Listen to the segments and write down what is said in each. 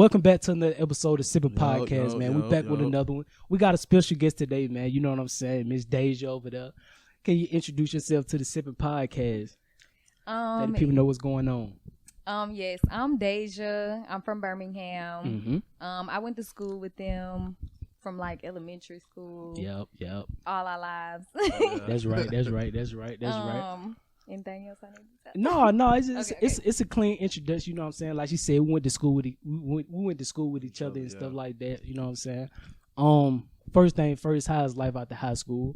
welcome back to another episode of Sipping Podcast, man. We back with another one. We got a special guest today, man. You know what I'm saying? Miss Deja over there. Can you introduce yourself to the Sipping Podcast? Let the people know what's going on. Yes, I'm Deja. I'm from Birmingham. I went to school with them from like elementary school. Yep. All our lives. That's right. Anything else I need to say? No. It's just, Okay. it's a clean introduction. You know what I'm saying? Like she said, we went to school with we went to school with each other and stuff like that. You know what I'm saying? First thing first, how's life after high school?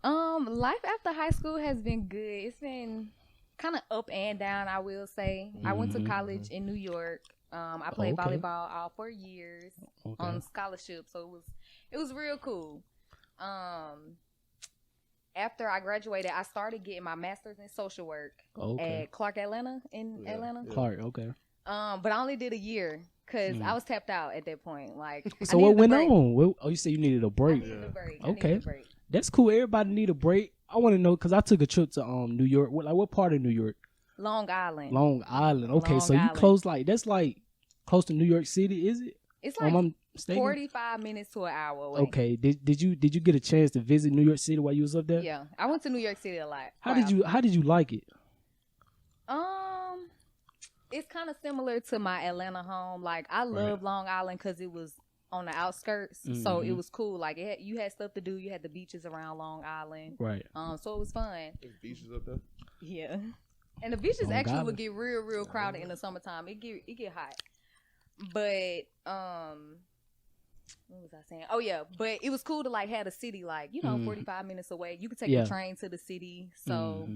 Life after high school has been good. It's been kind of up and down, I will say. I went to college in New York. I played volleyball all 4 years on scholarship, so it was real cool. After I graduated, I started getting my master's in social work at Clark Atlanta in Atlanta. Clark, okay. But I only did a year because I was tapped out at that point. Like, so what went on? You said you needed a break. I needed a break. Okay, that's cool. Everybody need a break. I want to know because I took a trip to New York. What part of New York? Long Island. Long Island. Okay, so you close that's close to New York City, is it? It's like 45 minutes to an hour away. Okay. Did you get a chance to visit New York City while you was up there? Yeah, I went to New York City a lot. How did you like it? It's kind of similar to my Atlanta home. Like I love Long Island because it was on the outskirts, so it was cool. Like you had stuff to do. You had the beaches around Long Island, right? So it was fun. There's beaches up there. Yeah, and the beaches actually would get real crowded in the summertime. It get hot. But what was I saying? Oh yeah, but it was cool to like have a city 45 minutes away. You could take the train to the city, so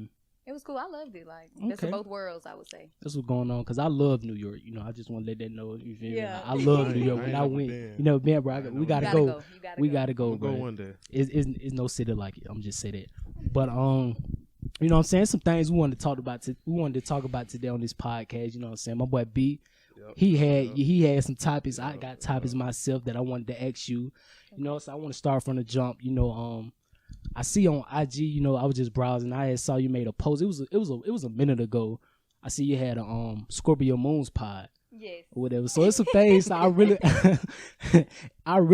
it was cool. I loved it. Like best of both worlds, I would say. That's what's going on because I love New York. You know, I just want to let that know. You feel me? I love New York. When I went, you never been, bro. We gotta go. We gotta go. Go one day. It's no city like it. I'm just say that. But you know what I'm saying? Some things we wanted to talk about. We wanted to talk about today on this podcast. You know what I'm saying? My boy B. He had some topics. I got topics myself that I wanted to ask you. You know, so I want to start from the jump. You know, I see on IG. You know, I was just browsing. I saw you made a post. It was a minute ago. I see you had a Scorpio Moon's pod. Yes. Or whatever. So it's some things I really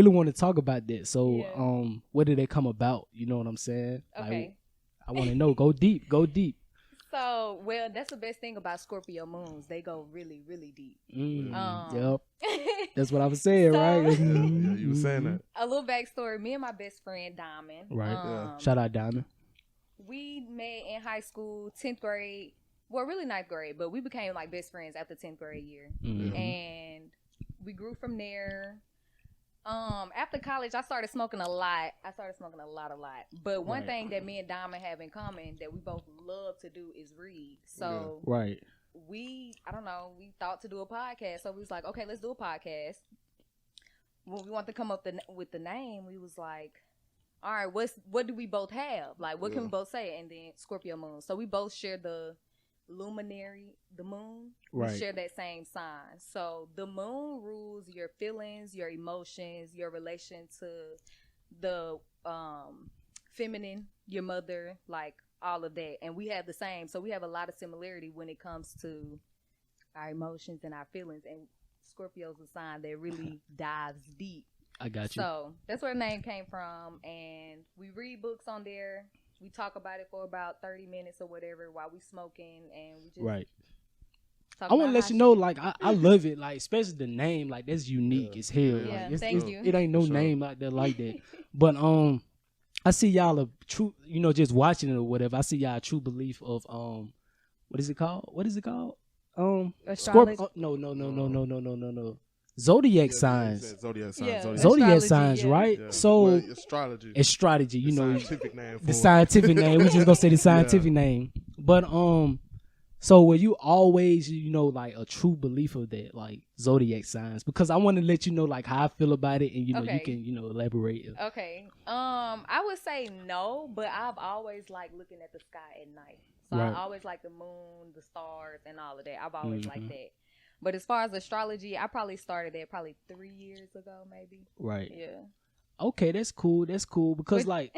want to talk about that. So where did they come about? You know what I'm saying? Okay. Like, I want to know. Go deep. So, well, that's the best thing about Scorpio moons. They go really, really deep. Yep. That's what I was saying, right? Yeah, you were saying that. A little backstory. Me and my best friend, Diamond. Right. Shout out, Diamond. We met in high school, 10th grade. Well, really 9th grade, but we became like best friends after 10th grade year. And we grew from there. After college, I started smoking a lot. But one thing that me and Diamond have in common that we both love to do is read. So we thought to do a podcast. So we was like, okay, let's do a podcast. When we want to come up with the name, we was like, all right, what do we both have? Like, what can we both say? And then Scorpio Moon. So we both share the luminary, the moon. We share that same sign. So the moon rules your feelings, your emotions, your relation to the feminine, your mother, like all of that. And we have the same. So we have a lot of similarity when it comes to our emotions and our feelings. And Scorpio's a sign that really dives deep. I got you. So that's where the name came from. And we read books on there. We talk about it for about 30 minutes or whatever while we smoking, and we just I want to let you know, like I love it, like especially the name, like that's unique as hell. Yeah, like, thank you. It ain't no name out there like that. But I see y'all a true, you know, just watching it or whatever. I see y'all a true belief of what is it called? Astrology. No. Zodiac signs. Zodiac signs, right? Yeah. So astrology, you know, scientific name for the scientific name. We just gonna say the scientific name. But so were you always, you know, like a true belief of that, like zodiac signs? Because I want to let you know, like how I feel about it, and you know, you can, you know, elaborate. Okay. I would say no, but I've always liked looking at the sky at night. So I always like the moon, the stars, and all of that. I've always liked that. But as far as astrology, I probably started that 3 years ago, maybe. Right. Yeah. Okay, that's cool. Because like,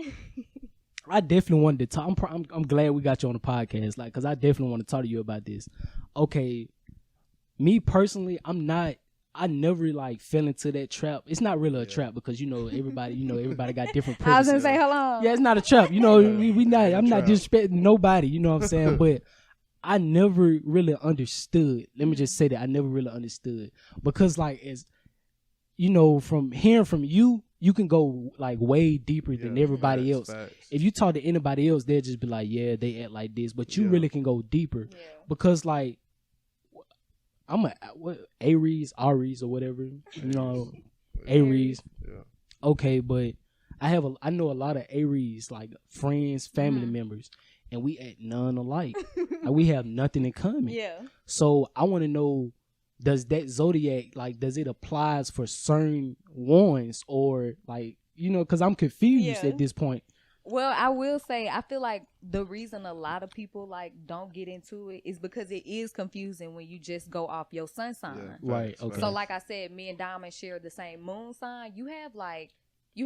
I definitely wanted to talk. I'm glad we got you on the podcast, like, because I definitely want to talk to you about this. Okay, me personally, I'm not I never like fell into that trap. It's not really a trap because everybody got different I was preferences. gonna say, hold on. Yeah, it's not a trap. We not. I'm not disrespecting nobody. You know what I'm saying? But I never really understood. Let me just say that I never really understood because, like, as from hearing from you, you can go like way deeper than everybody else. Facts. If you talk to anybody else, they'll just be like, yeah, they act like this. But you really can go deeper because, like, I'm Aries or whatever, Aries. Yeah. Okay, but I know a lot of Aries, like friends, family members, and we act none alike. Like, we have nothing in common. Yeah. So I want to know, does that zodiac, like, does it applies for certain ones, or like, because I'm confused at this point. Well, I will say, I feel like the reason a lot of people like don't get into it is because it is confusing when you just go off your sun sign. Yeah, Right. Okay. So like I said, me and Diamond share the same moon sign. You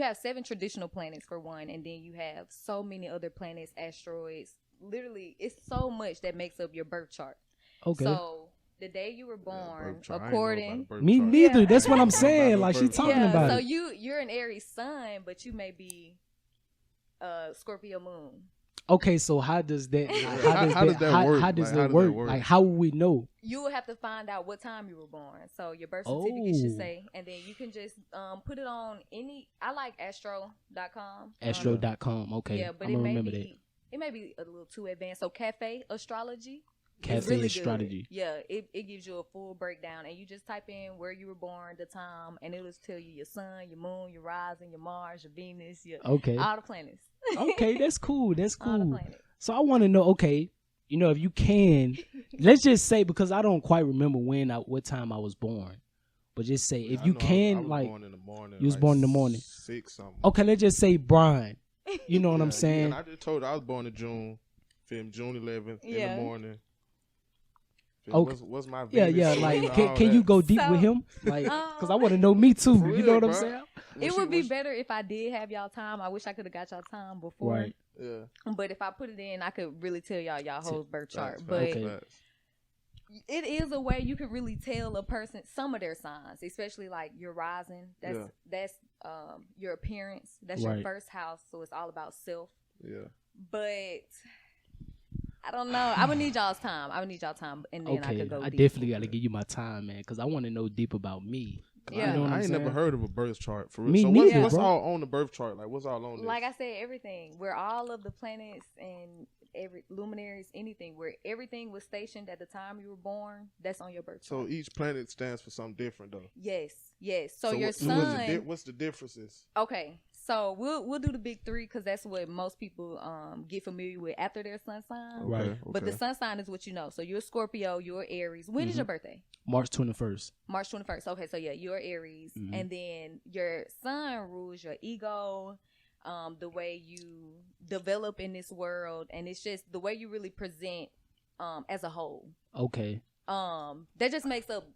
have 7 traditional planets for one, and then you have so many other planets, asteroids. Literally, it's so much that makes up your birth chart. Okay. So the day you were born, according me neither. That's what I'm saying. Like, she talking about so it. you're an Aries sun, but you may be Scorpio moon. Okay, so how does that? How does that work? How does that work? Like, how will we know? You will have to find out what time you were born. So your birth certificate should say, and then you can just put it on any. I like astro.com. Astro.com. Okay, Yeah, but I'm gonna remember that. It may be a little too advanced. So Cafe Astrology. Cafe really Astrology. Good. Yeah, it gives you a full breakdown, and you just type in where you were born, the time, and it'll tell you your sun, your moon, your rising, your Mars, your Venus, all the planets. Okay, that's cool. That's All the cool. planets. So I want to know. Okay, if you can, let's just say, because I don't quite remember what time I was born, but just say if you can, I was like, born in the morning, you was born in the morning. 6 something. Okay, let's just say Brian. You know what I'm saying? And I just told you I was born in June 11th in the morning. Okay. What's my Venus? Yeah. Like, can you go deep with him? Like, because I want to know me too. You know what I'm saying? It would be better if I did have y'all time. I wish I could have got y'all time before. Right. Yeah. But if I put it in, I could really tell y'all whole birth chart. But Okay. it is a way you can really tell a person some of their signs, especially like your rising. That's your appearance. That's your first house. So it's all about self. Yeah. But I don't know. I would need y'all's time. And then I could go I deep. definitely got to give you my time, man, because I want to know deep about me. Yeah. You know what I I'm ain't saying? never heard of a birth chart for real. Me So neither, what's bro. all on the birth chart? Like, what's all on this? Like I said, everything. Where all of the planets and every luminaries, anything, where everything was stationed at the time you were born, that's on your birth chart. So each planet stands for something different, though. Yes. So your sun. What's the differences? Okay, so we'll do the big 3 because that's what most people get familiar with after their sun sign. Right. But the sun sign is what you know. So you're a Scorpio, you're Aries. When is your birthday? March 21st. March 21st. Okay, so yeah, you're Aries, and then your sun rules your ego, the way you develop in this world, and it's just the way you really present as a whole. Okay. That just makes up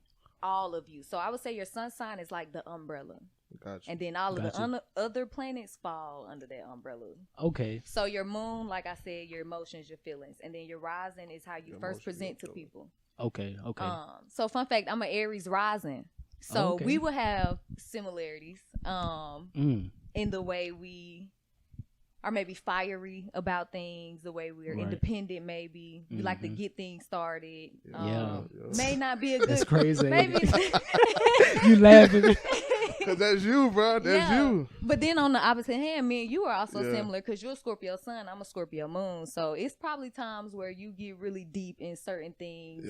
all of you. So I would say your sun sign is like the umbrella. Gotcha. And then all of the other planets fall under that umbrella. Okay. So your moon, like I said, your emotions, your feelings, and then your rising is how you first present to people. Okay. So fun fact, I'm an Aries rising. So we will have similarities in the way we are maybe fiery about things, the way we're independent, maybe. We like to get things started. May not be a good... That's crazy. Maybe... You laughing. Because that's you, bro. That's you. But then on the opposite hand, me and you are also similar because you're a Scorpio sun, I'm a Scorpio moon. So it's probably times where you get really deep in certain things.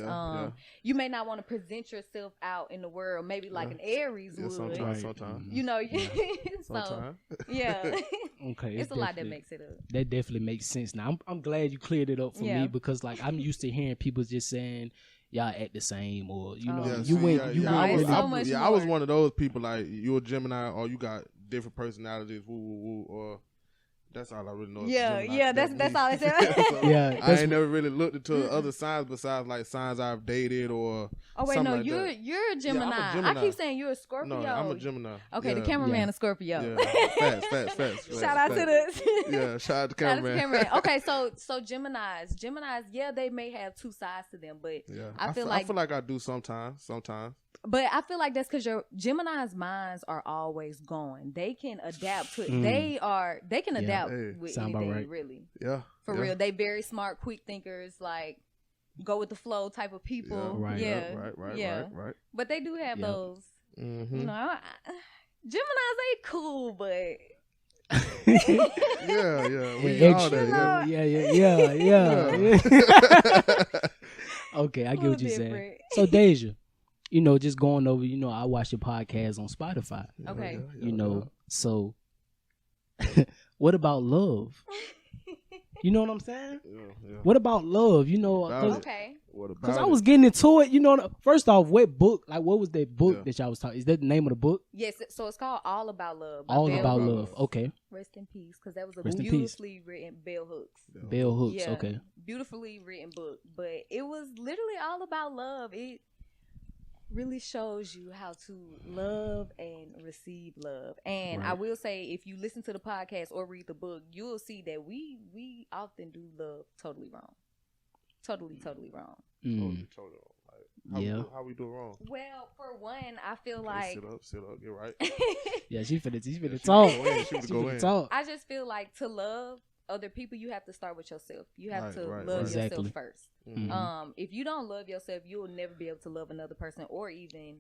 You may not want to present yourself out in the world, maybe like an Aries would. Sometimes. You know, Sometimes. Yeah. Okay. It's a lot that makes it up. That definitely makes sense. Now, I'm glad you cleared it up for me because, like, I'm used to hearing people just saying, y'all act the same, or I was one of those people, like, you're a Gemini or you got different personalities, or that's all I really know. That's all I said. I ain't never really looked into other signs besides like signs I've dated or. Oh wait, no, you're a Gemini. Yeah, I'm a Gemini. I keep saying you're a Scorpio. No, I'm a Gemini. Okay, the cameraman a Scorpio. Yeah. Facts. Shout out to the shout out to cameraman. Okay, so Geminis, yeah, they may have 2 sides to them, but I feel like I do sometimes. But I feel like that's because your Gemini's minds are always going. They can adapt to They can adapt with Sound about anything, right. really. Yeah. For real. They very smart, quick thinkers, like go with the flow type of people. Right. Right. But they do have those, Mm-hmm. you know, Geminis ain't cool, but yeah. We all that. Yeah. Okay, I get what you're different. saying. So Deja, you know, just going over, you know, I watch your podcast on Spotify. Okay. You know, so what about love? You know what I'm saying? Yeah. What about love? You know, okay. Because I was getting into it, you know. First off, what book? Like, what was that book that y'all was talking? Is that the name of the book? Yes. So it's called All About Love. By All Bell About Hooks. Love. Okay. Rest in peace, because that was a Rest in peace. beautifully written Bell Hooks. Bell Hooks. Yeah, Okay. beautifully written book, but it was literally all about love. It really shows you how to love and receive love. And I will say, if you listen to the podcast or read the book, you'll see that we often do love totally wrong. Totally wrong. Totally wrong. How we do it wrong? Well, for one, I feel like sit up, get right. Yeah, she finna talk. She finna talk. I just feel like to love other people, you have to start with yourself. You have to love Exactly. yourself first. Mm-hmm. If you don't love yourself, you'll never be able to love another person or even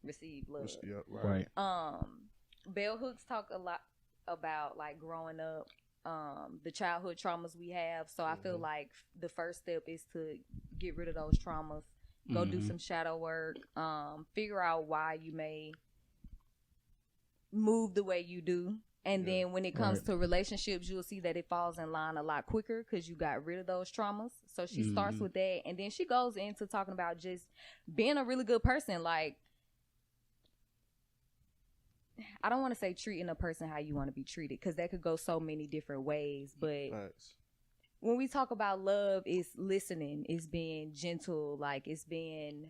receive love. Yeah, right. Bell Hooks talk a lot about like growing up, the childhood traumas we have. So I feel like the first step is to get rid of those traumas. Go do some shadow work. Figure out why you may move the way you do. And then when it comes to relationships, you'll see that it falls in line a lot quicker because you got rid of those traumas. So she starts with that. And then she goes into talking about just being a really good person. Like, I don't want to say treating a person how you want to be treated, because that could go so many different ways. But when we talk about love, it's listening, it's being gentle, like it's being,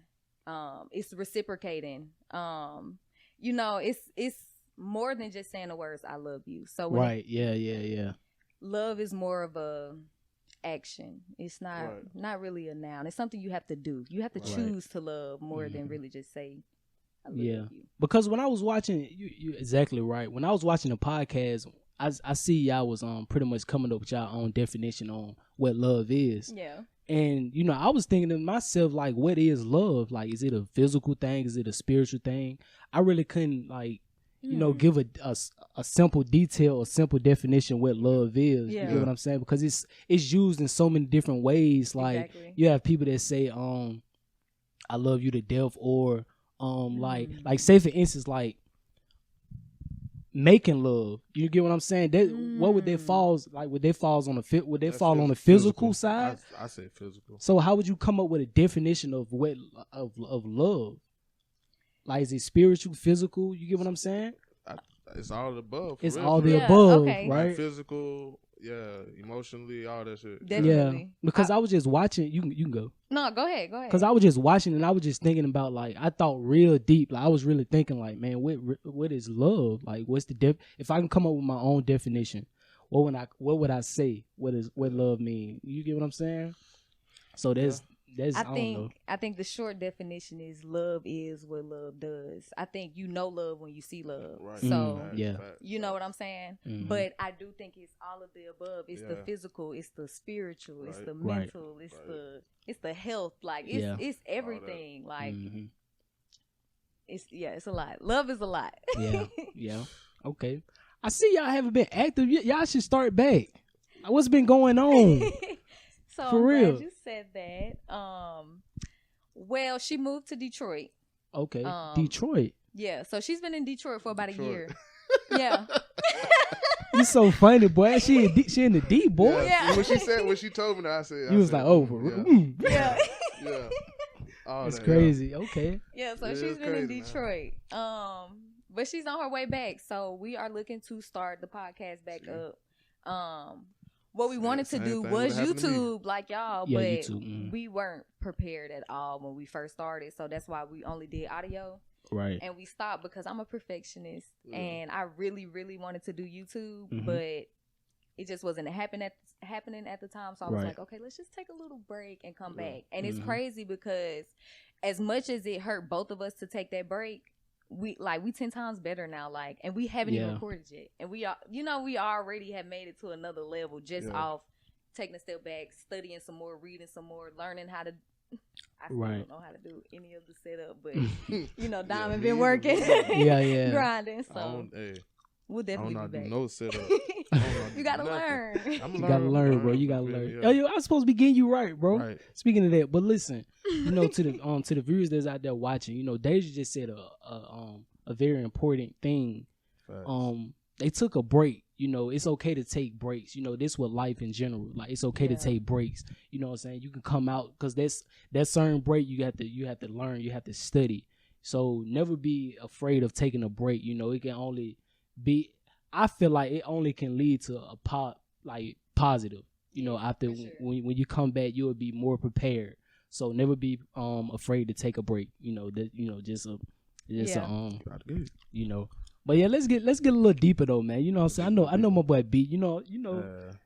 it's reciprocating. You know, it's more than just saying the words "I love you." So love is more of a action. It's not really a noun. It's something you have to do. You have to choose to love more than really just say I love you. Because when I was watching, you exactly right. When I was watching the podcast, I see y'all was pretty much coming up with y'all own definition on what love is. Yeah. And you know, I was thinking to myself, like, what is love? Like, is it a physical thing? Is it a spiritual thing? I really couldn't, like, you know, give a simple detail, a simple definition what love is. You get what I'm saying? Because it's used in so many different ways. Like, you have people that say, I love you to death, or like say for instance, like making love. You get what I'm saying? That what would that falls like? Would they falls on the would they fall on the physical side? I say physical. So how would you come up with a definition of what of love? Like, is it spiritual, physical? You get what I'm saying? It's all the above. It's all the above, right? Like physical, emotionally, all that shit. Definitely. Yeah, because I was just watching. You can go. No, go ahead. Because I was just watching and I was just thinking about, like, I thought real deep. Like, I was really thinking, like, man, what is love? Like, what's the if I can come up with my own definition, what would I say? What love mean? You get what I'm saying? So there's I think the short definition is love is what love does. I think you know love when you see love. Right. So you know what I'm saying? Mm-hmm. But I do think it's all of the above. It's the physical, it's the spiritual, it's the mental, it's the health. Like it's everything. Like it's a lot. Love is a lot. Yeah. Okay. I see y'all haven't been active. Y'all should start back. What's been going on? So for I'm real. glad you said that. Well, she moved to Detroit. Okay, Detroit. Yeah, so she's been in Detroit for about a year. Yeah. You so funny, boy. She in the D, boy. Yeah. When she told me that, I said, was like, oh, yeah. Yeah. It's crazy. Okay. Yeah, so she's been in Detroit. But she's on her way back. So we are looking to start the podcast back up. What we wanted to do was YouTube, like y'all, but YouTube, we weren't prepared at all when we first started. So that's why we only did audio. Right. And we stopped because I'm a perfectionist and I really, really wanted to do YouTube, but it just wasn't happening at the time. So I was like, okay, let's just take a little break and come back. And it's crazy because as much as it hurt both of us to take that break, we 10 times better now, like, and we haven't even recorded yet, and we are, we already have made it to another level just off taking a step back, studying some more, reading some more, learning how to. I still don't know how to do any of the setup, but Diamond been working, grinding, so we'll definitely be back. No setup. You gotta learn. You gotta learn, bro. You gotta learn. Yo, I'm supposed to be getting you right, bro. Right. Speaking of that, but listen, to the viewers that's out there watching, Deja just said a very important thing. Facts. They took a break. It's okay to take breaks. This with life in general. Like, it's okay to take breaks. You know what I'm saying? You can come out, because that certain break you have to learn. You have to study. So never be afraid of taking a break. It can only be. I feel like it only can lead to a positive. After when you come back, you'll be more prepared. So never be afraid to take a break. But yeah, let's get a little deeper though, man. You know what I'm saying? I know my boy B.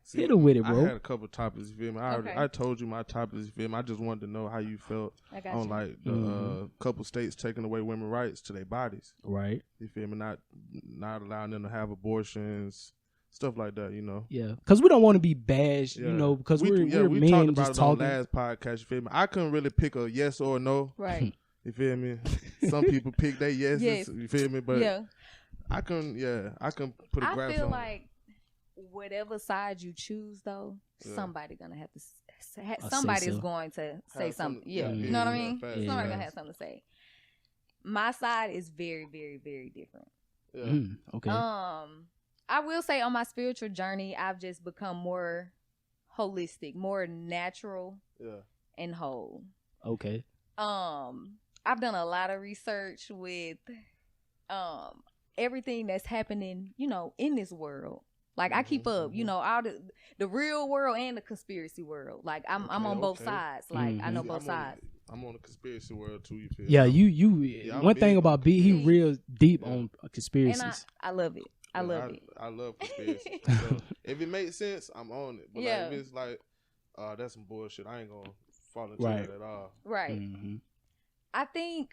See, hit her with it, bro. I had a couple topics, you feel me? I told you my topics, you feel me? I just wanted to know how you felt on like the couple states taking away women's rights to their bodies. Right. You feel me? Not allowing them to have abortions, stuff like that, Yeah, because we don't want to be bashed, because we're men talked about just it talking. On last podcast, you feel me? I couldn't really pick a yes or a no. Right. You feel me? Some people pick their yeses, yes. You feel me? But I couldn't put a grasp on it. I feel like whatever side you choose, though, somebody gonna have to somebody's going to say something. Yeah, you know what I mean? Somebody's gonna have something to say. My side is very, very, very different. Yeah. Okay. I will say on my spiritual journey, I've just become more holistic, more natural, and whole. Okay. I've done a lot of research with everything that's happening, in this world. Like, I keep up, all the real world and the conspiracy world. Like, I'm on both sides. Like, I know both sides. I'm on the conspiracy world too. You feel? Yeah, you. One thing about B, he real deep on conspiracies. And I love it. I love it. I love conspiracy. So, if it makes sense, I'm on it. But like, if it's like, that's some bullshit, I ain't gonna fall into that at all. Right. I think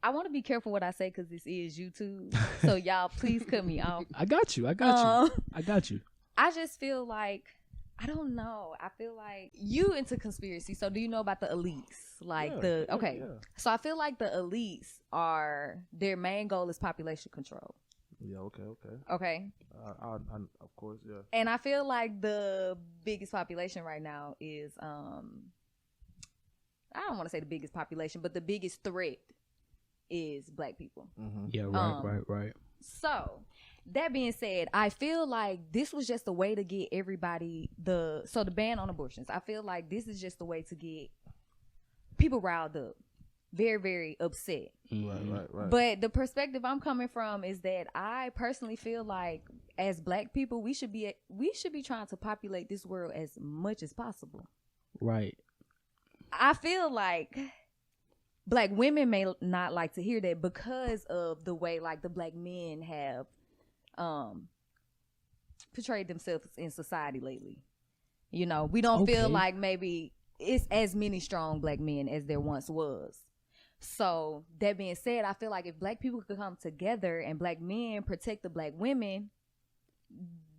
I want to be careful what I say because this is YouTube. So y'all, please cut me off. I got you. I got you. I just feel like, I don't know. I feel like you into conspiracy. So do you know about the elites? Like So I feel like the elites their main goal is population control. Yeah. Okay. I of course, yeah. And I feel like the biggest population right now is I don't want to say the biggest population, but the biggest threat is Black people. Mm-hmm. Yeah. Right. So that being said, I feel like this was just a way to get everybody the ban on abortions. I feel like this is just a way to get people riled up, very, very upset. Right. But the perspective I'm coming from is that I personally feel like as Black people, we should be trying to populate this world as much as possible. Right. I feel like Black women may not like to hear that because of the way like the Black men have portrayed themselves in society lately. We don't feel like maybe it's as many strong Black men as there once was. So that being said, I feel like if Black people could come together and Black men protect the Black women,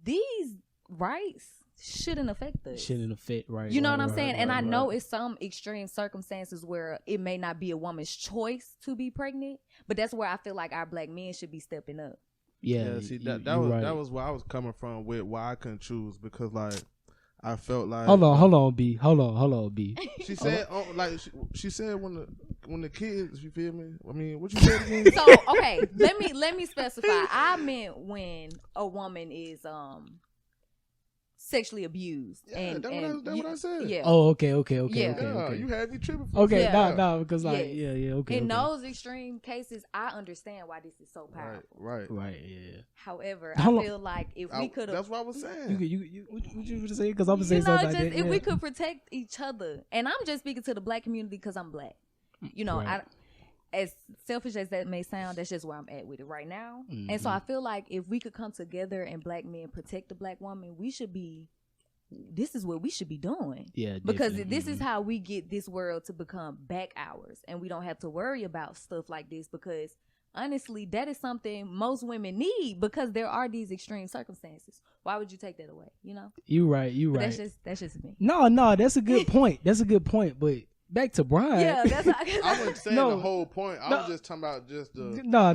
these rights shouldn't affect us. Right. You know what I'm saying? And I know it's some extreme circumstances where it may not be a woman's choice to be pregnant, but that's where I feel like our Black men should be stepping up. Yeah. See, that was where I was coming from with why I couldn't choose, because like I felt like hold on, B. She said she said when the kids, you feel me? I mean, what you said again? So okay, let me specify. I meant when a woman is sexually abused. Yeah, that's what I said. Yeah. Oh, okay. Yeah, you had me tripping. Okay, no, because like, okay. In those extreme cases, I understand why this is so powerful. Right, yeah. However, I feel like if we could have... That's what I was saying. What you say? Because I'm going to say something like that. If we could protect each other, and I'm just speaking to the Black community because I'm Black. As selfish as that may sound, that's just where I'm at with it right now. Mm-hmm. And so I feel like if we could come together and Black men protect the Black woman, we should be this is what we should be doing. Yeah, because this is how we get this world to become back ours, and we don't have to worry about stuff like this, because honestly, that is something most women need, because there are these extreme circumstances. Why would you take that away? You know? You right. That's just me. No, that's a good point. That's a good point. But back to Brian. Yeah, that's I wasn't saying the whole point. I was just talking about just the no.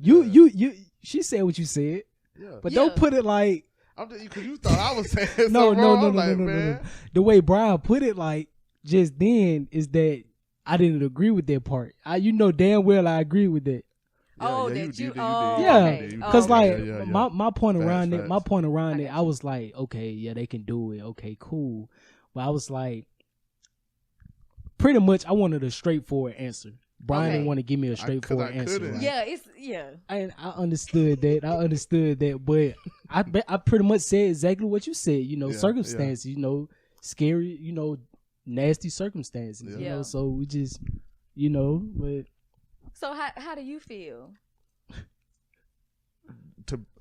You. She said what you said. Yeah. But don't put it like. Because you thought I was saying no. no. The way Brian put it, like just then, is that I didn't agree with that part. You know damn well I agree with that. Yeah, because my point around it, I was like, okay, yeah, they can do it. Okay, cool. But I was like, pretty much, I wanted a straightforward answer. Brian didn't want to give me a straightforward answer. Right? Yeah, And I understood that. But I pretty much said exactly what you said. You know, circumstances. You know, scary. You know, nasty circumstances. You know, so we just, you know, but. So how do you feel?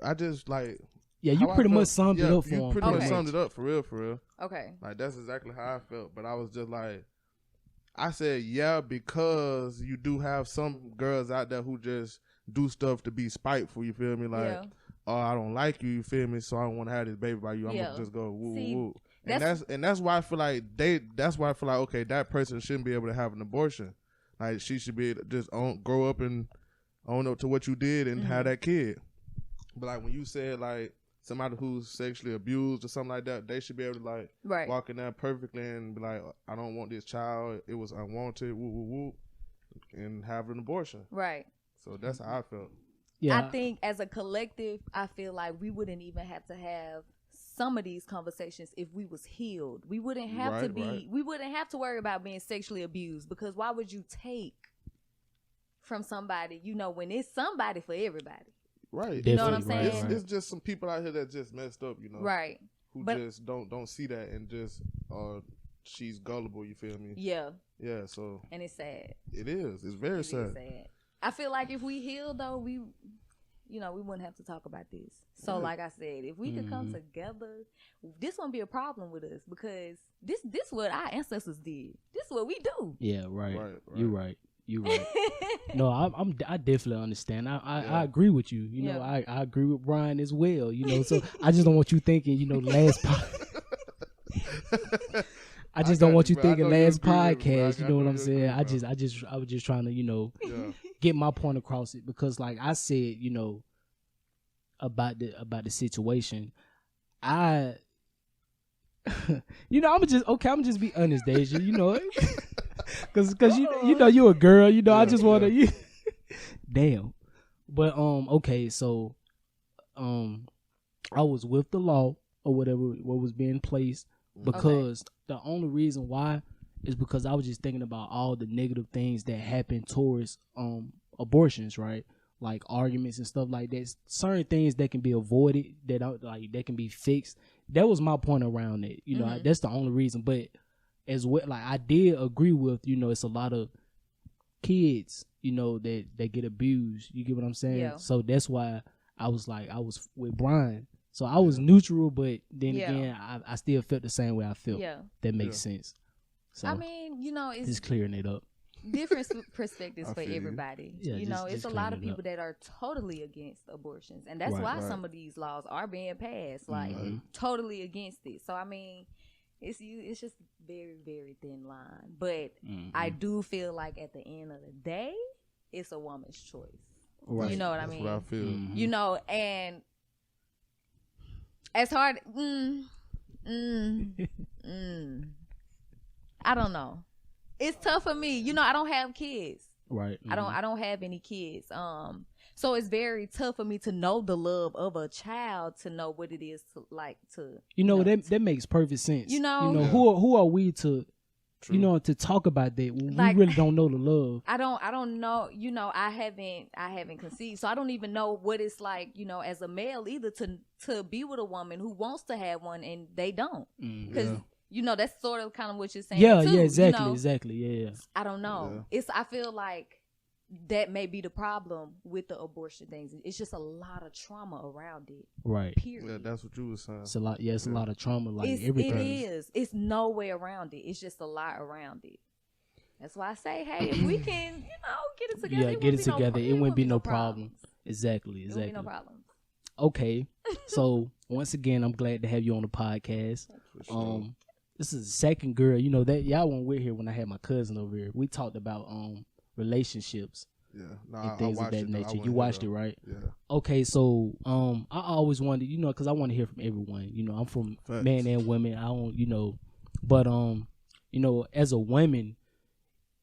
I just like. Yeah, you pretty much summed it up for him. You pretty much summed it up for real. Okay. Like that's exactly how I felt. But I was just like. I said, because you do have some girls out there who just do stuff to be spiteful, you feel me? Like, oh, I don't like you feel me? So I don't want to have this baby by you. I'm going to just go woo, woo. And that's why I feel like okay, that person shouldn't be able to have an abortion. Like, she should be able to just grow up and own up to what you did and have that kid. But, like, when you said, like, somebody who's sexually abused or something like that, they should be able to like walk in there perfectly and be like, I don't want this child. It was unwanted, woo, woo, woo, and have an abortion. Right. So that's how I felt. Yeah. I think as a collective, I feel like we wouldn't even have to have some of these conversations if we was healed. We wouldn't have we wouldn't have to worry about being sexually abused, because why would you take from somebody, you know, when it's somebody for everybody? Right. You know what I'm saying? It's just some people out here that just messed up, you know. Right. Who just don't see that and just she's gullible, you feel me? Yeah. Yeah, so. And it's sad. It is. It's very sad. I feel like if we healed though, we wouldn't have to talk about this. So like I said, if we could come together, this won't be a problem with us, because this what our ancestors did. This is what we do. Yeah, right. You're right. You right. No, I definitely understand. I agree with you. You know, I agree with Brian as well. You know, so I just don't want you thinking. You know, I just don't want you thinking last podcast. You know what I'm saying? I was just trying to, you know, get my point across it, because like I said, you know, about the situation, you know, I'm just be honest, Deja. You know. Cause you know you're a girl, you know. I just want to, damn. But okay, so I was with the law or whatever what was being placed, because the only reason why is because I was just thinking about all the negative things that happen towards abortions, right? Like arguments and stuff like that. Certain things that can be avoided, that can be fixed. That was my point around it. You know, that's the only reason. But as well, like I did agree with, you know, it's a lot of kids, you know, that get abused. You get what I'm saying? Yeah. So that's why I was with Brian. So I was neutral, but then again, I still felt the same way I felt. Yeah. That makes sense. So I mean, you know, it's just clearing it up. Different perspectives for everybody. Yeah, you know, it's a lot of people that are totally against abortions, and that's why some of these laws are being passed, like totally against it. So I mean, it's just very, very thin line. But I do feel like at the end of the day, it's a woman's choice. Right. You know what I mean? That's what I feel. You know, and as hard, I don't know. It's tough for me. You know, I don't have kids. Right. I don't have any kids. So it's very tough for me to know the love of a child, to know what it is to like to. You know, that makes perfect sense. You know, who are we to, you know, to talk about that? We really don't know the love. I don't know. You know, I haven't conceived, so I don't even know what it's like. You know, as a male, either to be with a woman who wants to have one and they don't, because. You know, that's sort of kind of what you're saying. Yeah, too, yeah, exactly, you know? exactly, yeah. I don't know. I feel like that may be the problem with the abortion things. It's just a lot of trauma around it. Right. Period. Yeah, that's what you were saying. It's a lot. Yeah, it's a lot of trauma. Like It everything. is. It's no way around it. It's just a lot around it. That's why I say, hey, if we can, get it together. Yeah, get it together. It wouldn't be no problem. Exactly. It wouldn't be no problem. Okay. So once again, I'm glad to have you on the podcast. Sure. This is the second girl. That y'all weren't with here when I had my cousin over here. We talked about relationships. Yeah, and things of that nature. You watched it, right? Yeah. Okay, so I always wanted, because I want to hear from everyone. I'm from Facts. men and women. I don't, but as a woman,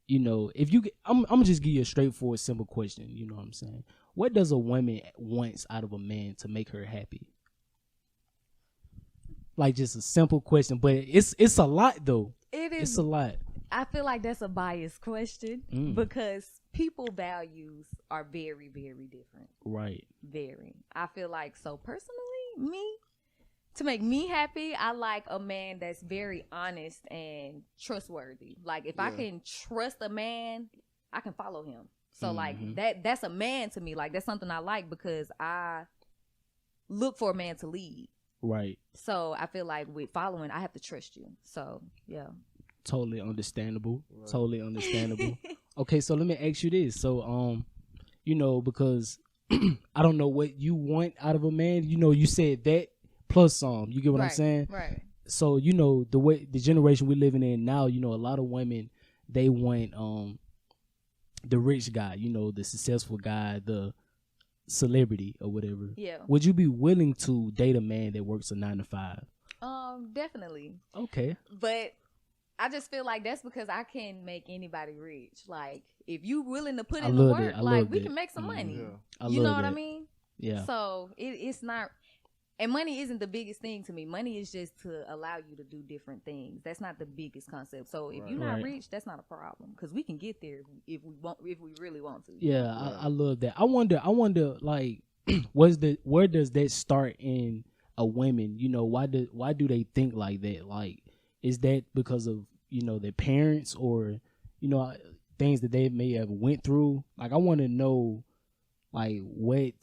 if you, I'm gonna just give you a straightforward, simple question. You know what I'm saying? What does a woman wants out of a man to make her happy? Like just a simple question, but it's a lot though. It is. It's a lot. I feel like that's a biased question because people values are very, very different. Right. Very. I feel like, so personally, to make me happy, I like a man that's very honest and trustworthy. Like if I can trust a man, I can follow him. So like that's a man to me. Like that's something I like because I look for a man to lead. Right. So I feel like with following, I have to trust you. So yeah. Totally understandable. Right. Totally understandable. Okay, so let me ask you this. So because I don't know what you want out of a man. You said that plus some. You get what I'm saying? Right. So the way the generation we're living in now, a lot of women, they want the rich guy, the successful guy, the celebrity or whatever. Yeah. Would you be willing to date a man that works a 9 to 5? Definitely. Okay. But I just feel like that's because I can make anybody rich. Like if you willing to put in the work, like we can make some money. Yeah. You know what I mean? Yeah. So it's not, and money isn't the biggest thing to me. Money is just to allow you to do different things. That's not the biggest concept. So if you're not rich, that's not a problem because we can get there if we really want to. Yeah, I love that. I wonder, like, where does that start in a woman? Why do they think like that? Like, is that because of their parents or things that they may have went through? Like, I want to know, like, what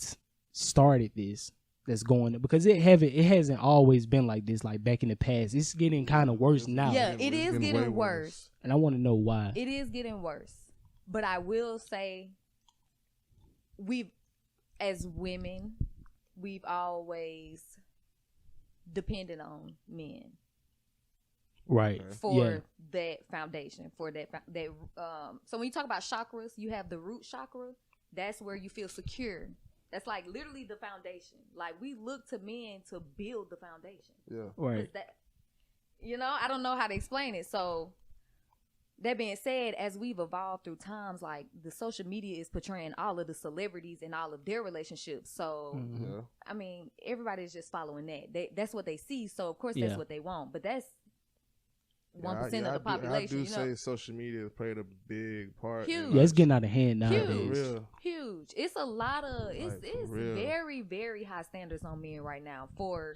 started this. That's going because it hasn't always been like this. Like back in the past, it's getting kind of worse now. Yeah, it is getting worse, and I want to know why. It is getting worse, but I will say, as women, we've always depended on men, right? For that foundation, for that. So when you talk about chakras, you have the root chakra. That's where you feel secure. That's like literally the foundation. Like we look to men to build the foundation. Yeah. Right. That, I don't know how to explain it. So that being said, as we've evolved through times, like the social media is portraying all of the celebrities and all of their relationships. So, I mean, everybody's just following that. That's what they see. So of course that's what they want. But that's 1% of the population. I do say social media has played a big part. Huge. Yeah, it's getting out of hand nowadays. Huge. It's a lot of it's very, very high standards on men right now for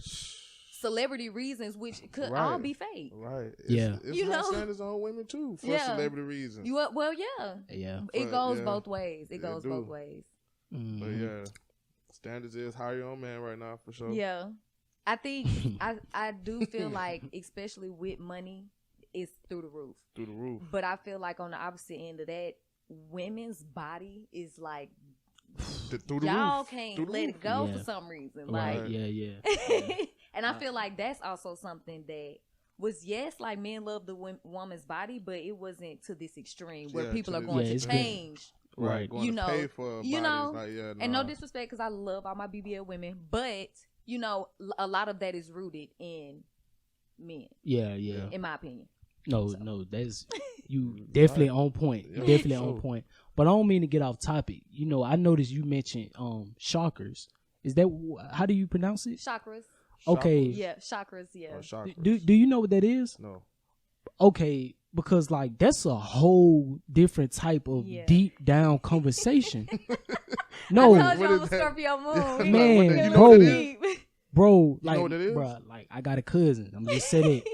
celebrity reasons, which could all be fake. Right. It's high standards on women too for celebrity reasons. Yeah. It goes both ways. It goes both ways. Mm-hmm. But yeah, standards is higher on man right now for sure. Yeah. I think I do feel like, especially with money, it's through the roof. Through the roof. But I feel like on the opposite end of that, women's body is like y'all can't let it go for some reason. Right. Like yeah. And I feel like that's also something that was like men love the woman's body, but it wasn't to this extreme where people are going to change. Right. Going to pay for and no disrespect because I love all my BBL women, but a lot of that is rooted in men. Yeah. In my opinion. No, that's you definitely on point. Yeah, definitely on point. But I don't mean to get off topic. I noticed you mentioned chakras. Is that how do you pronounce it? Chakras. Okay. Yeah, chakras. Yeah. Chakras. Do you know what that is? No. Okay, because like that's a whole different type of deep down conversation. No, I told you I'm a Scorpio moon. Man, bro, like, you know what it is? Bro, like I got a cousin. I'm just saying it.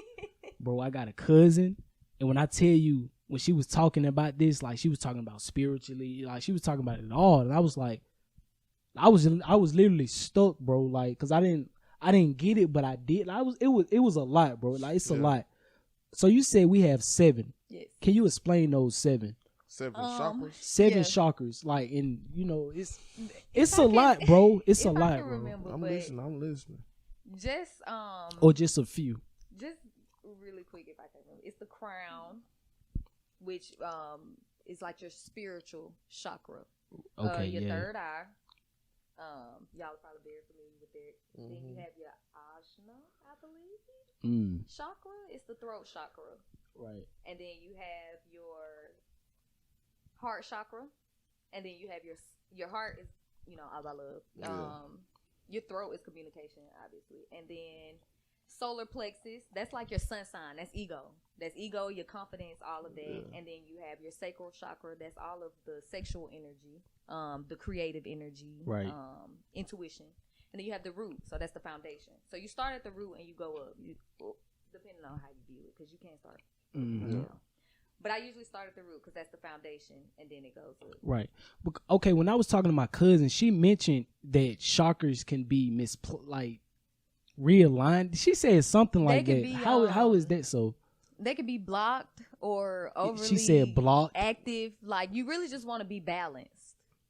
Bro, I got a cousin, and when I tell you, when she was talking about this, like she was talking about spiritually, like she was talking about it all, and I was like, I was literally stuck, bro, like, cause I didn't get it, but I did. Like, it was a lot, bro. Like it's a lot. So you said we have 7. Yes. Can you explain those 7? 7 chakras. 7 chakras, like, and you know, it's a lot, bro. It's a lot, bro. Remember, I'm listening. Just or just a few. Just really quick, if I can remember, it's the crown, which is like your spiritual chakra. Okay, your third eye. Y'all are probably very familiar with it. Mm-hmm. Then you have your ajna, I believe. Chakra is the throat chakra. Right. And then you have your heart chakra. And then you have your heart is, you know, all I love. Yeah. Your throat is communication, obviously. And then solar plexus, that's like your sun sign. That's ego. That's ego, your confidence, all of that. Yeah. And then you have your sacral chakra. That's all of the sexual energy, the creative energy, right. Intuition. And then you have the root. So that's the foundation. So you start at the root and you go up, depending on how you view it, because you can't start. Mm-hmm. But I usually start at the root because that's the foundation, and then it goes up. Right. Okay, when I was talking to my cousin, she mentioned that chakras can be realigned. She said something like that. How is that so? They could be blocked or overly she said blocked. Active. Like, you really just want to be balanced.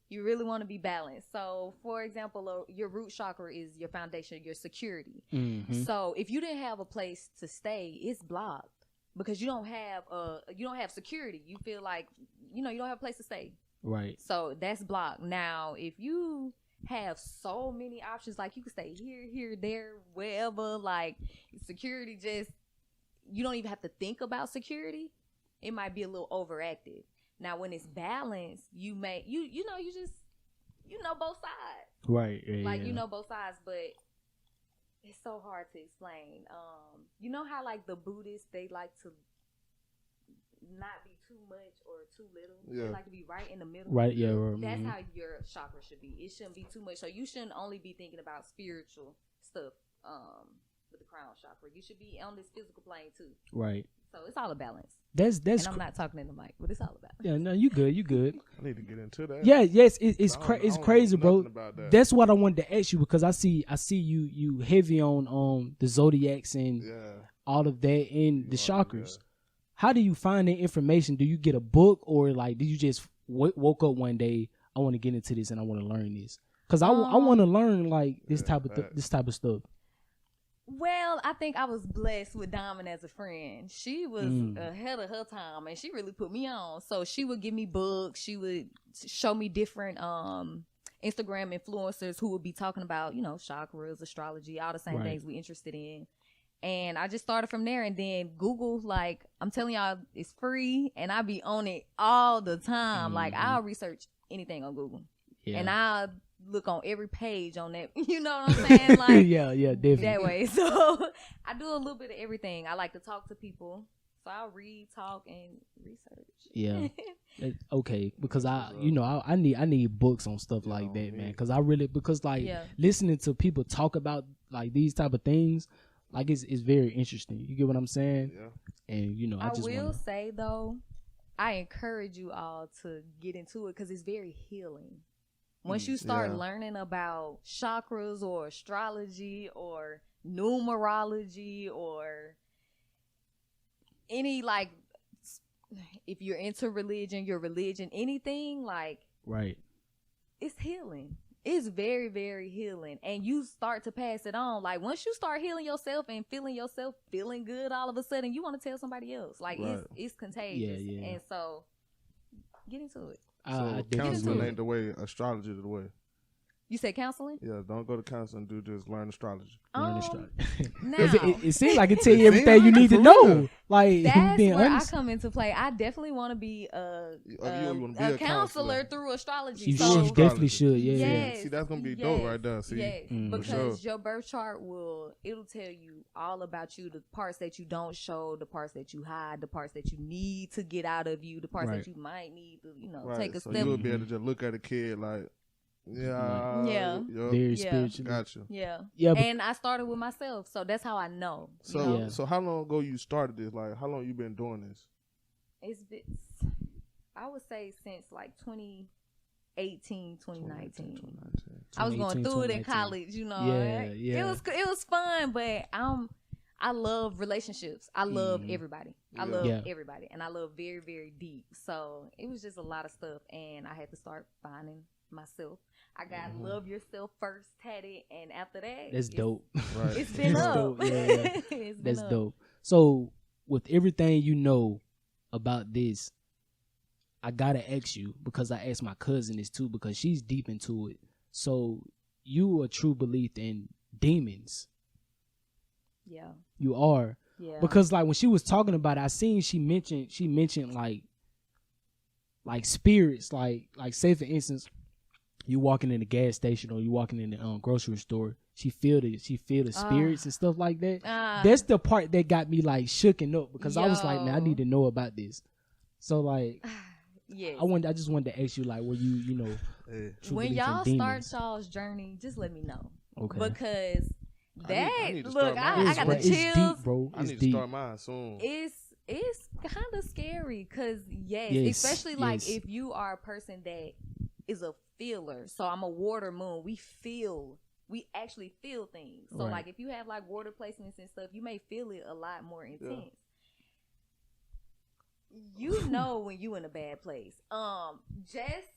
You really want to be balanced. So, for example, your root chakra is your foundation, your security. Mm-hmm. So, if you didn't have a place to stay, it's blocked because you don't have security. You feel like, you don't have a place to stay. Right. So, that's blocked. Now, if you have so many options, like you can stay here, there, wherever, like security just, you don't even have to think about security. It might be a little overactive. Now, when it's balanced, you may, you know both sides. Right. Yeah, like, you know both sides, but it's so hard to explain. You know how, like, the Buddhists, they like to not be too much or too little. Yeah. They like to be right in the middle. Right, yeah. That's how your chakra should be. It shouldn't be too much. So you shouldn't only be thinking about spiritual stuff with the crown chakra. You should be on this physical plane too. Right. So it's all a balance. That's and I'm not talking in the mic, but it's all about. Yeah, no, you good. I need to get into that. Yeah, yes, it's crazy, bro. That's what I wanted to ask you, because I see you heavy on the zodiacs and all of that and the chakras. How do you find that information? Do you get a book, or like did you just woke up one day, I want to get into this and I want to learn this? Because I want to learn like this type of stuff. Well, I think I was blessed with Diamond as a friend. She was ahead of her time, and she really put me on. So she would give me books. She would show me different Instagram influencers who would be talking about, chakras, astrology, all the same things we interested in. And I just started from there. And then Google, like, I'm telling y'all, it's free, and I be on it all the time. Mm-hmm. Like, I'll research anything on Google. Yeah. And I'll look on every page on that. You know what I'm saying? Like, yeah, definitely. That way. So I do a little bit of everything. I like to talk to people. So I'll read, talk, and research. Yeah. Okay. Because I need books on stuff like that, man. Because listening to people talk about like these type of things, like it's very interesting. You get what I'm saying? Yeah. And I will say though, I encourage you all to get into it because it's very healing. Once you start learning about chakras or astrology or numerology or any, like, if you're into your religion, anything, like, it's healing. It's very, very healing. And you start to pass it on. Like, once you start healing yourself and feeling yourself feeling good, all of a sudden you want to tell somebody else. Like, it's contagious. Yeah. And so get into it. So counseling ain't the way, astrology is the way. You say counseling? Yeah, don't go to counseling. Just learn astrology. Learn astrology. Now, it seems like it tell you everything you need to know. Like, that's being where honest. I come into play. I definitely want to be a counselor through astrology. You definitely should. Yeah. Yes, see, that's gonna be dope right there. See, because your birth chart it'll tell you all about you, the parts that you don't show, the parts that you hide, the parts that you need to get out of you, the parts that you might need to take a step. So you'll be able to just look at a kid like. Very spiritual. Gotcha. Yeah. And I started with myself, so that's how I know. So how long ago you started this? Like, how long you been doing this? It's been, I would say since like 2018, 2019. I was going through it in college, you know. Yeah. It was fun, but I love relationships. I love everybody. I love everybody, and I love very, very deep. So it was just a lot of stuff, and I had to start finding myself. I got love yourself first tatted, and after that, that's dope. Right. It's been up. Yeah. That's dope. So with everything you know about this, I gotta ask you, because I asked my cousin this too, because she's deep into it. So you a true belief in demons? Yeah. You are? Yeah. Because like when she was talking about it, I seen she mentioned like spirits, like say for instance, you walking in the gas station or you walking in the grocery store, she feel the spirits and stuff like that. That's the part that got me like shooken up, because I was like, man, I need to know about this. So like, yes. I just wanted to ask you, like, were you know, when y'all start y'all's journey, just let me know. Okay. Because I need to look, I got the chills. It's deep, bro. I need to start mine soon. It's kind of scary, because especially like if you are a person that is a feeler. So I'm a water moon. We actually feel things. So like if you have like water placements and stuff, you may feel it a lot more intense. You know when you in a bad place. Just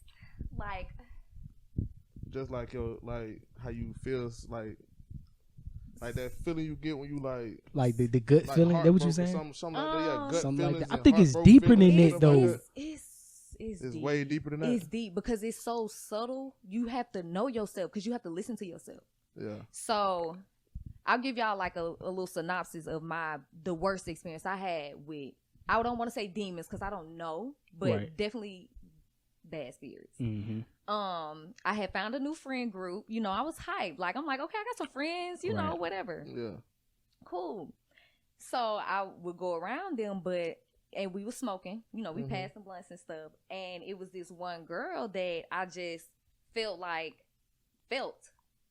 like your how you feel like that feeling you get when you like the gut feeling. That what you saying? Something like that. Yeah, something like that. I think it's deeper than that though. It's deep. Way deeper than that. It's deep because it's so subtle. You have to know yourself, because you have to listen to yourself. Yeah. So I'll give y'all like a little synopsis of the worst experience I had with, I don't want to say demons because I don't know, but definitely bad spirits. Mm-hmm. I had found a new friend group. You know, I was hyped. Like, I'm like, okay, I got some friends, you know, whatever. Yeah. Cool. So I would go around them, and we were smoking. You know, we passed some blunts and stuff. And it was this one girl that I just felt,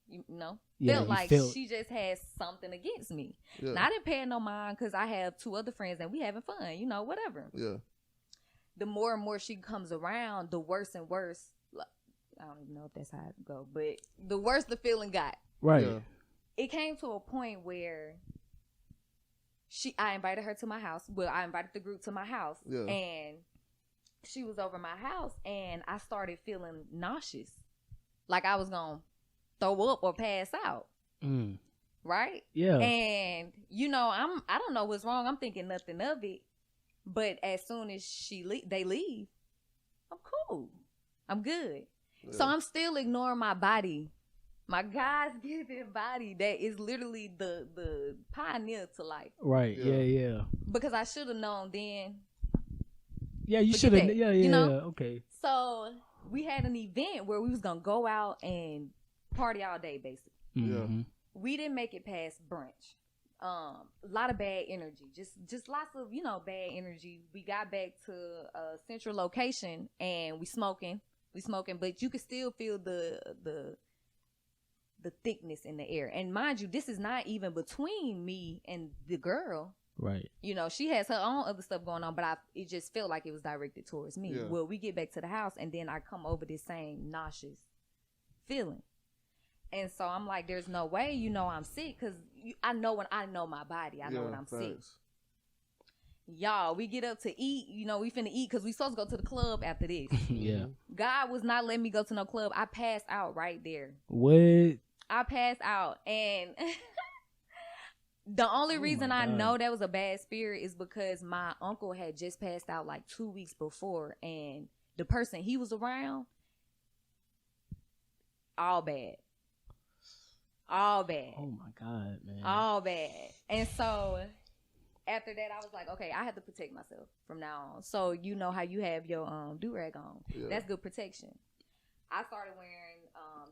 you know, she just had something against me. Yeah. Now, I didn't pay no mind because I have two other friends and we having fun, you know, whatever. Yeah. The more and more she comes around, the worse and worse. I don't even know if that's how it go, but the worse the feeling got. Right. Yeah. It came to a point where I invited her to my house. Well, I invited the group to my house. Yeah. And she was over my house, and I started feeling nauseous. Like I was going to throw up or pass out. Mm. Right? Yeah. And, you know, I don't know what's wrong. I'm thinking nothing of it. But as soon as they leave, I'm cool. I'm good. Yeah. So I'm still ignoring my body. My God-given body that is literally the pioneer to life. Right. Yeah. Because I should have known then. Yeah, you should have. Yeah. You know? Okay. So we had an event where we was gonna go out and party all day, basically. Mm-hmm. Yeah. We didn't make it past brunch. A lot of bad energy, just lots of, you know, bad energy. We got back to a central location and we smoking, but you could still feel the thickness in the air. And mind you, this is not even between me and the girl. Right. You know, she has her own other stuff going on, but it just felt like it was directed towards me. Yeah. Well, we get back to the house and then I come over this same nauseous feeling. And so I'm like, there's no way, you know, I'm sick, because I know when I know my body, I know when I'm sick. Y'all, we get up to eat, you know, we finna eat because we supposed to go to the club after this. Yeah. God was not letting me go to no club. I passed out right there. What? I passed out. And the only reason I know that was a bad spirit is because my uncle had just passed out like 2 weeks before. And the person he was around, all bad. All bad. Oh my God, man. All bad. And so after that, I was like, okay, I have to protect myself from now on. So you know how you have your do-rag on. Yeah. That's good protection. I started wearing,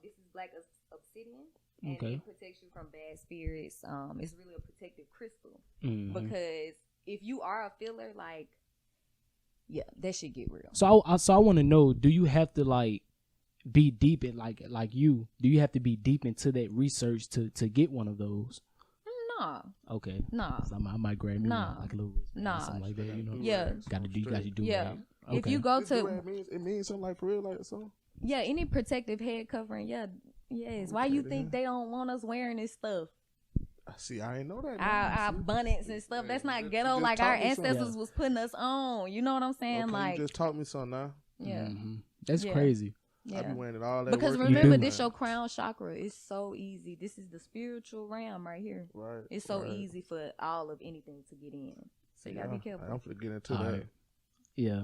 this is black obsidian. And it protects you from bad spirits. It's really a protective crystal. Mm-hmm. Because if you are a feeler, like, yeah, that shit get real. So I want to know, do you have to like be deep in like you? Do you have to be deep into that research to get one of those? Nah. Okay. Nah. So I might grab me Nah. like a little something like that, you know. Yeah. Got to do Yeah. right. Okay. If you go to it means something like for real, like so. Yeah, any protective head covering. Yeah. Yes. Why you think they don't want us wearing this stuff? See, I ain't know that. Our bonnets and stuff. That's not ghetto. Like our ancestors was putting us on. You know what I'm saying? Okay, like you just taught me something now. Yeah. Mm-hmm. That's crazy. Yeah. I be wearing it all that because work. remember, this your crown chakra. It's so easy. This is the spiritual realm right here. Right. It's so easy for all of anything to get in. So you gotta be careful. I'm gonna get into that. Right. Yeah.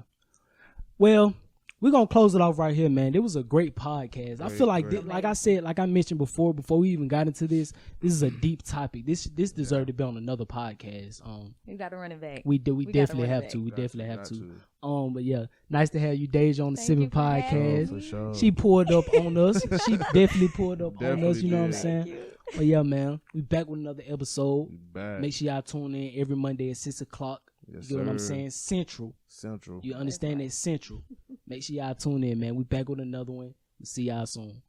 Well, we're gonna close it off right here, man. It was a great podcast. I feel like like I said, like I mentioned before we even got into this is a deep topic. This deserved to be on another podcast. You gotta run it back. We definitely have to. We definitely have to. But yeah, nice to have you, Deja, on the Civic Podcast. For sure. She pulled up on us. She definitely pulled up on us. You know what I'm saying? But yeah, man, we back with another episode. Make sure y'all tune in every Monday at 6:00. Yes, you know what I'm saying? Central. You understand that Central. Make sure y'all tune in, man. We back with another one. We'll see y'all soon.